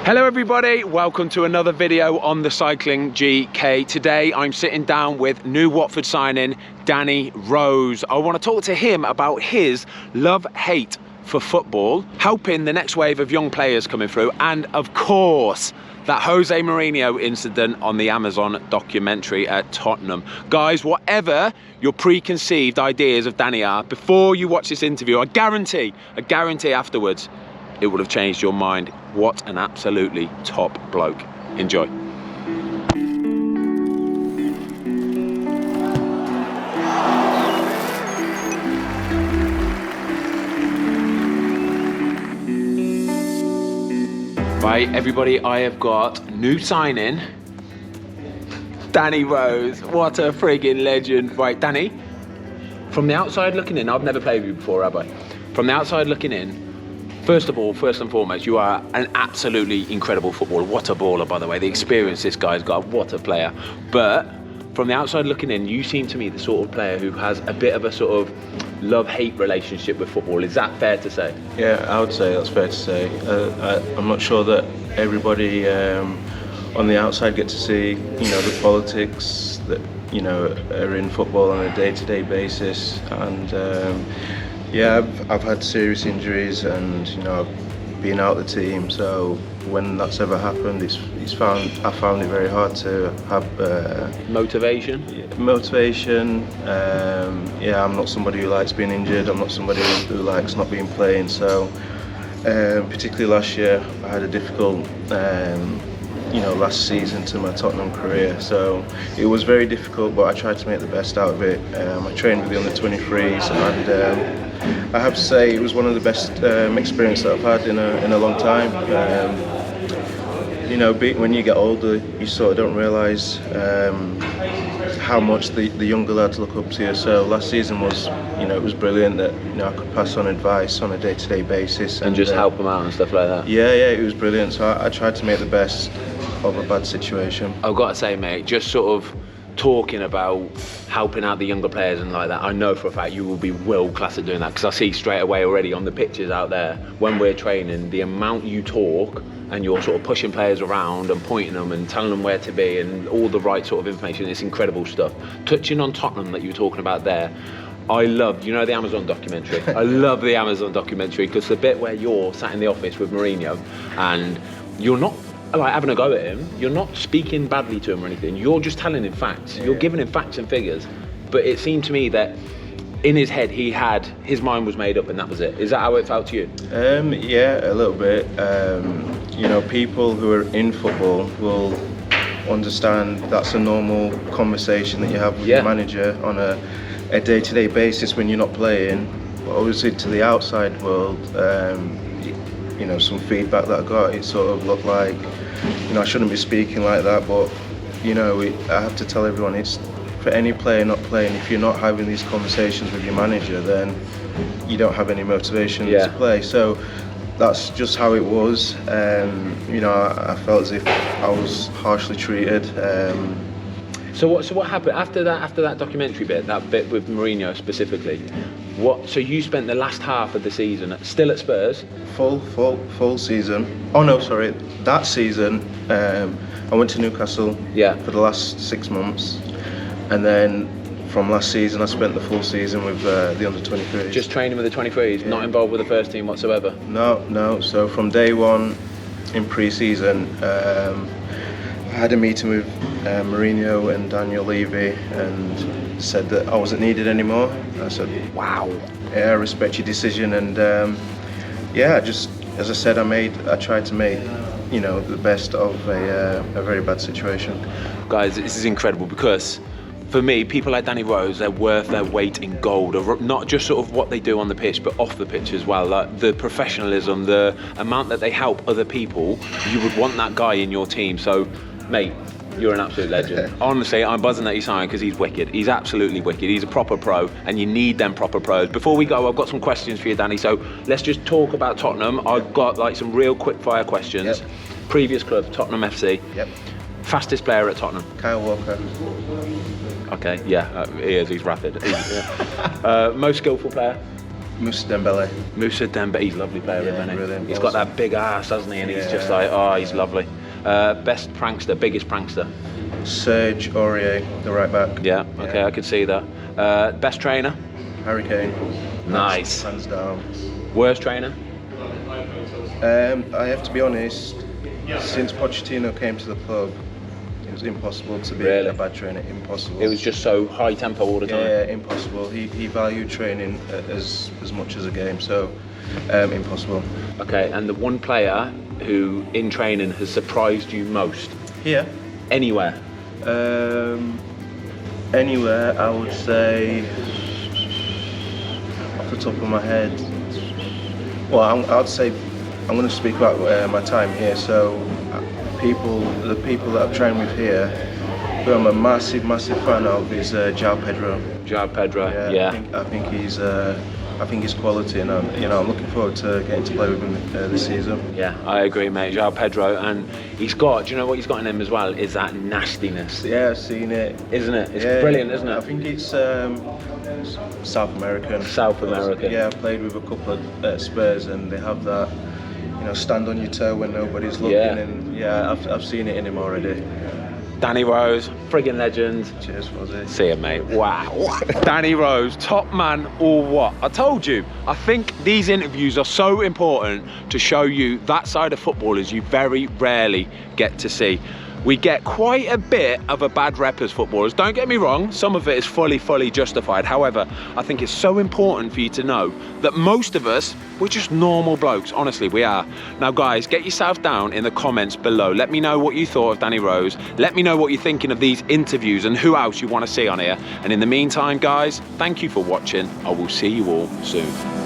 Hello everybody, welcome to another video on the Cycling GK. Today I'm sitting down with new Watford signing Danny Rose. I want to talk to him about his love-hate for football, helping the next wave of young players coming through, and of course that Jose Mourinho incident on the Amazon documentary at Tottenham. Guys, whatever your preconceived ideas of Danny are, before you watch this interview, I guarantee afterwards it would have changed your mind. What an absolutely top bloke. Enjoy. Right, everybody, I have got new signing, Danny Rose. What a friggin' legend. Right, Danny, from the outside looking in, I've never played with you before, have I? From the outside looking in, first of all, first and foremost, you are an absolutely incredible footballer. What a baller, by the way. The experience this guy's got, what a player. But from the outside looking in, you seem to me the sort of player who has a bit of a sort of love-hate relationship with football. Is that fair to say? Yeah, I would say that's fair to say. I'm not sure that everybody on the outside get to see, the politics that, are in football on a day-to-day basis. And yeah, I've had serious injuries, and I've been out of the team. So when that's ever happened, I found it very hard to have motivation. Motivation. Yeah, I'm not somebody who likes being injured. I'm not somebody who likes not being playing. So particularly last year, I had a difficult last season to my Tottenham career, so it was very difficult, but I tried to make the best out of it. I trained with the under-23s, and I have to say it was one of the best experiences that I've had in a long time. When you get older, you sort of don't realise how much the younger lads look up to you. So last season was, it was brilliant that I could pass on advice on a day-to-day basis and just help them out and stuff like that. Yeah, it was brilliant. So I tried to make the best of a bad situation. I've got to say, mate, just sort of talking about helping out the younger players and like that, I know for a fact you will be world class at doing that, because I see straight away already on the pictures out there when we're training the amount you talk, and you're sort of pushing players around and pointing them and telling them where to be and all the right sort of information. It's incredible stuff. Touching on Tottenham that you were talking about there, I love, the Amazon documentary. I love the Amazon documentary, because the bit where you're sat in the office with Mourinho and you're not like having a go at him, you're not speaking badly to him or anything, you're just telling him facts. You're giving him facts and figures. But it seemed to me that in his head, his mind was made up, and that was it. Is that how it felt to you? Yeah, a little bit. People who are in football will understand that's a normal conversation that you have with your manager on a day-to-day basis when you're not playing. But obviously to the outside world, some feedback that I got, it sort of looked like, I shouldn't be speaking like that, but, I have to tell everyone, it's for any player not playing, if you're not having these conversations with your manager, then you don't have any motivation to play. So that's just how it was. I felt as if I was harshly treated. So what happened after that documentary bit, that bit with Mourinho specifically? So you spent the last half of the season still at Spurs? Full season. Oh no, sorry. That season, I went to Newcastle for the last 6 months, and then from last season I spent the full season with the under-23s. Just training with the 23s, not involved with the first team whatsoever? No. So from day one in pre-season, I had a meeting with Mourinho and Daniel Levy, and said that I wasn't needed anymore. I said, wow. Yeah, I respect your decision, and just as I said, I tried to make the best of a very bad situation. Guys, this is incredible, because for me, people like Danny Rose, they're worth their weight in gold. Not just sort of what they do on the pitch, but off the pitch as well. Like the professionalism, the amount that they help other people. You would want that guy in your team. So, mate, you're an absolute legend. Honestly, I'm buzzing that you signed, because he's wicked. He's absolutely wicked. He's a proper pro, and you need them proper pros. Before we go, I've got some questions for you, Danny. So let's just talk about Tottenham. I've got like some real quick fire questions. Yep. Previous club, Tottenham FC. Yep. Fastest player at Tottenham? Kyle Walker. Okay, yeah, he is. He's rapid. Most skillful player? Moussa Dembele. Moussa Dembele, he's a lovely player, Yeah, isn't he? brilliant, He's got awesome. that big ass, hasn't he? And he's just Yeah, like, oh, he's yeah. lovely. Best prankster, biggest prankster. Serge Aurier, the right back. Yeah, okay, I could see that. Best trainer? Harry Kane. Nice. Hands down. Worst trainer? I have to be honest, since Pochettino came to the club, it was impossible to be Really? a bad trainer. Impossible. It was just so high tempo all the time. Yeah, impossible. He valued training as much as a game, so impossible. Okay, and the one player who in training has surprised you most? Here, Anywhere? anywhere, I would say, off the top of my head, well, I'd say I'm going to speak about my time here. So, the people that I've trained with here, who I'm a massive fan of, is João Pedro. João Pedro, yeah. I think he's quality, and I'm looking forward to getting to play with him this season. Yeah, I agree, mate. João Pedro, and he's got, do you know what he's got in him as well? Is that nastiness. Yeah, I've seen it. Isn't it? It's brilliant, isn't it? I think it's South American. South American. Yeah, I played with a couple of Spurs, and they have that, stand on your toe when nobody's looking. Yeah. And yeah, I've seen it in him already. Danny Rose, friggin' legend. Cheers, Fozzie. See you, mate. Wow. Danny Rose, top man or what? I told you, I think these interviews are so important to show you that side of footballers you very rarely get to see. We get quite a bit of a bad rep as footballers. Don't get me wrong, some of it is fully justified. However, I think it's so important for you to know that most of us, we're just normal blokes. Honestly, we are. Now, guys, get yourself down in the comments below. Let me know what you thought of Danny Rose. Let me know what you're thinking of these interviews and who else you want to see on here. And in the meantime, guys, thank you for watching. I will see you all soon.